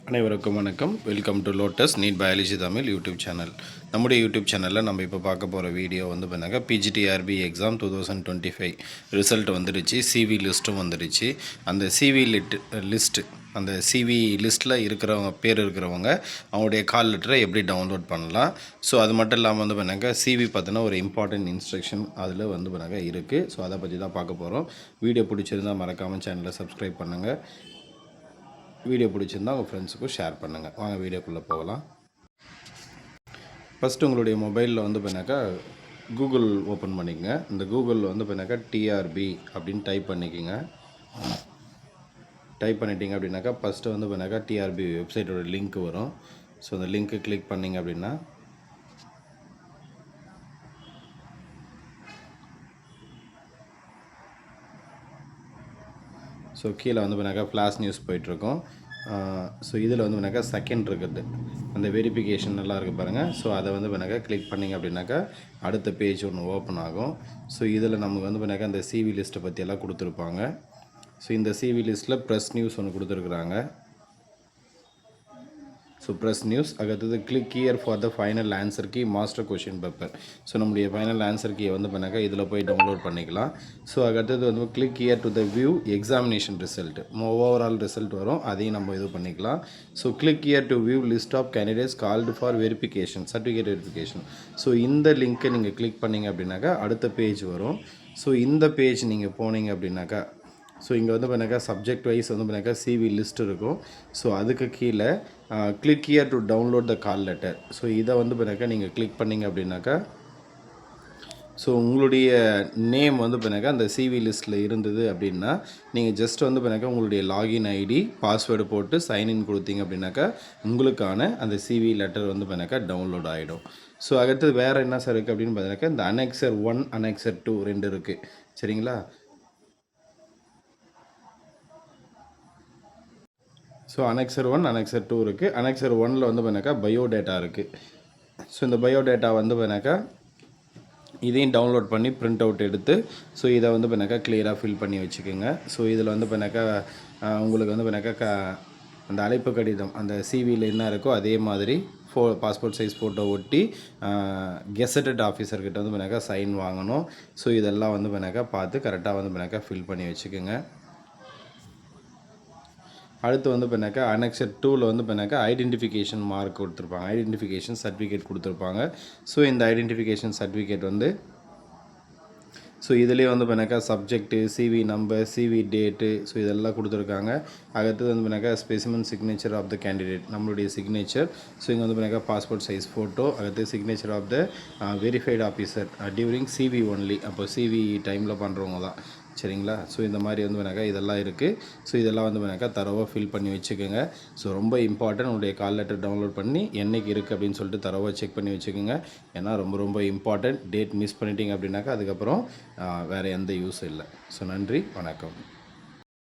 அனைவருக்கும் வணக்கம். Welcome to Lotus NEET biology Tamil YouTube channel. நம்முடைய யூடியூப் சேனலில் நம்ம இப்போ பார்க்க போகிற வீடியோ வந்து பண்ணாங்க பிஜிடிஆர்பி எக்ஸாம் 2025 ரிசல்ட் வந்துடுச்சு. சிவி லிஸ்ட்டும் வந்துடுச்சு. அந்த சிவி லிஸ்ட்டு அந்த சிவி லிஸ்ட்டில் இருக்கிறவங்க பேர் இருக்கிறவங்க அவங்களுடைய கால் லெட்டரை எப்படி டவுன்லோட் பண்ணலாம். ஸோ அது மட்டும் இல்லாமல் வந்து பண்ணாங்க சிவி பார்த்தினா ஒரு இம்பார்ட்டன்ட் இன்ஸ்ட்ரக்ஷன் அதில் வந்து பண்ணாங்க இருக்குது. ஸோ அதை பற்றி தான் பார்க்க போகிறோம். வீடியோ பிடிச்சிருந்தால் மறக்காமல் சேனலை சப்ஸ்கிரைப் பண்ணுங்கள். வீடியோ பிடிச்சிருந்தா உங்கள் ஃப்ரெண்ட்ஸுக்கும் ஷேர் பண்ணுங்கள். வாங்க வீடியோக்குள்ளே போகலாம். ஃபஸ்ட்டு உங்களுடைய மொபைலில் வந்து பண்ணாக்கா கூகுள் ஓப்பன் பண்ணிக்கங்க. இந்த கூகுளில் வந்து பண்ணாக்கா டிஆர்பி அப்படின்னு டைப் பண்ணிக்கோங்க. டைப் பண்ணிட்டீங்க அப்படின்னாக்கா ஃபஸ்ட்டு வந்து பண்ணாக்கா டிஆர்பி வெப்சைட்டோட லிங்க் வரும். ஸோ அந்த லிங்க்கு கிளிக் பண்ணிங்க அப்படின்னா ஸோ கீழே வந்து பண்ணாக்கா ஃப்ளாஷ் நியூஸ் போயிட்டுருக்கோம். ஸோ இதில் வந்து பண்ணாக்கா செகண்ட் இருக்குது, அந்த வெரிஃபிகேஷன் நல்லா இருக்குது பாருங்கள். ஸோ அதை வந்து பண்ணாக்கா கிளிக் பண்ணிங்க அப்படின்னாக்கா அடுத்த பேஜ் ஒன்று ஓப்பன் ஆகும். ஸோ இதில் நமக்கு வந்து பண்ணாக்கா அந்த சிவி லிஸ்ட்டை பற்றியெல்லாம் கொடுத்துருப்பாங்க. ஸோ இந்த சிவி லிஸ்ட்டில் ப்ரெஸ் நியூஸ் ஒன்று கொடுத்துருக்குறாங்க. ஸோ ப்ரெஸ் நியூஸ் அடுத்தது click here for the final answer key master question paper. So நம்முடைய ஃபைனல் ஆன்சர் கீயை வந்து பண்ணாக்கா இதில் போய் டவுன்லோட் பண்ணிக்கலாம். ஸோ அடுத்தது வந்து click here to the view examination result, overall result வரும், அதையும் நம்ம இது பண்ணிக்கலாம். So click here to view list of candidates called for verification, certificate verification. So இந்த லிங்க்கை நீங்கள் கிளிக் பண்ணிங்க அப்படின்னாக்கா அடுத்த பேஜ் வரும். ஸோ இந்த பேஜ் நீங்கள் போனீங்க அப்படின்னாக்கா ஸோ இங்கே வந்து பண்ணாக்கா சப்ஜெக்ட் வைஸ் வந்து பண்ணாக்கா சிவி லிஸ்ட் இருக்கும். ஸோ அதுக்கு கீழே click here to download the call letter. So இதை வந்து பண்ணாக்கா நீங்கள் கிளிக் பண்ணிங்க அப்படின்னாக்கா ஸோ உங்களுடைய நேம் வந்து பண்ணாக்கா அந்த சிவி லிஸ்ட்டில் இருந்தது அப்படின்னா நீங்கள் ஜஸ்ட் வந்து பண்ணாக்கா உங்களுடைய லாகின் ஐடி பாஸ்வேர்டு போட்டு சைன்இன் கொடுத்தீங்க அப்படின்னாக்கா உங்களுக்கான அந்த சிவி லெட்டர் வந்து பண்ணாக்கா டவுன்லோட் ஆகிடும். ஸோ அடுத்தது வேறு என்ன சார் இருக்குது அப்படின்னு பார்த்தீங்கன்னாக்கா இந்த அனெக்சர் 1 அனெக்சர் 2 2 இருக்குது. சரிங்களா? ஸோ அனெக்சர் 1 அனெக்சர் 2 இருக்குது. அனெக்சர் 1ல் வந்து பண்ணாக்கா பயோடேட்டா இருக்குது. ஸோ இந்த பயோடேட்டா வந்து பண்ணாக்கா இதையும் டவுன்லோட் பண்ணி பிரிண்ட் அவுட் எடுத்து ஸோ இதை வந்து பண்ணாக்கா கிளியராக ஃபில் பண்ணி வச்சுக்கோங்க. ஸோ இதில் வந்து பண்ணாக்கா உங்களுக்கு வந்து பண்ணாக்கா அந்த அழைப்பு கடிதம் அந்த சிவியில் என்ன இருக்கோ அதே மாதிரி பாஸ்போர்ட் சைஸ் ஃபோட்டோ ஒட்டி கெசட்டட் ஆஃபீஸர்கிட்ட வந்து பண்ணாக்கா சைன் வாங்கணும். ஸோ இதெல்லாம் வந்து பண்ணாக்கா பார்த்து கரெக்டாக வந்து பண்ணாக்கா ஃபில் பண்ணி வச்சுக்கோங்க. அடுத்து வந்து பண்ணாக்கா அனெக்சர் 2ல் வந்து பண்ணாக்கா ஐடென்டிஃபிகேஷன் மார்க் கொடுத்துருப்பாங்க, ஐடென்டிஃபிகேஷன் சர்டிஃபிகேட் கொடுத்துருப்பாங்க. ஸோ இந்த ஐடென்டிஃபிகேஷன் சர்டிஃபிகேட் வந்து ஸோ இதிலே வந்து பண்ணாக்கா subject, CV number, CV date, so இதெல்லாம் கொடுத்துருக்காங்க. அடுத்தது வந்து பண்ணாக்கா specimen signature of the candidate, நம்மளுடைய சிக்னேச்சர். ஸோ இங்கே வந்து பண்ணாக்கா பாஸ்போர்ட் சைஸ் ஃபோட்டோ, அடுத்து signature of the verified officer during CV only, அப்போ சிவி டைமில் பண்ணுறவங்க தான். சரிங்களா? ஸோ இந்த மாதிரி வந்து பண்ணாக்கா இதெல்லாம் இருக்குது. ஸோ இதெல்லாம் வந்து பண்ணாக்கா தரவாக ஃபில் பண்ணி வச்சுக்கோங்க. ஸோ ரொம்ப இம்பார்ட்டன்ட், உங்களுடைய கால் லெட்டர் டவுன்லோட் பண்ணி என்றைக்கு இருக்குது அப்படின்னு சொல்லிட்டு தரவாக செக் பண்ணி வச்சுக்கோங்க. ஏன்னா ரொம்ப ரொம்ப இம்பார்ட்டன்ட். டேட் மிஸ் பண்ணிட்டீங்க அப்படின்னாக்கா அதுக்கப்புறம் வேறு எந்த யூஸும் இல்லை. ஸோ நன்றி, வணக்கம்.